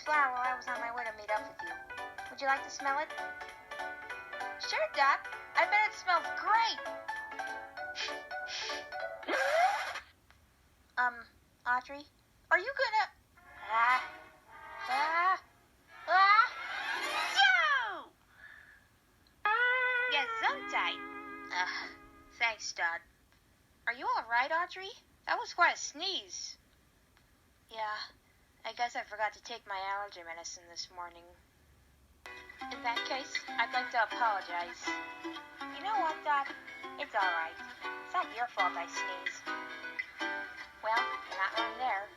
flower while I was on my way to meet up with you. Would you like to smell it? Sure, Dot. I bet it smells great. Audrey, are you gonna... Yo! Yeah, Gesundheit. Thanks, Dot. Are you alright, Audrey? That was quite a sneeze. Yeah, I guess I forgot to take my allergy medicine this morning. In that case, I'd like to apologize. You know what, Dot? It's alright. It's not your fault I sneeze. Well, you're not wrong there.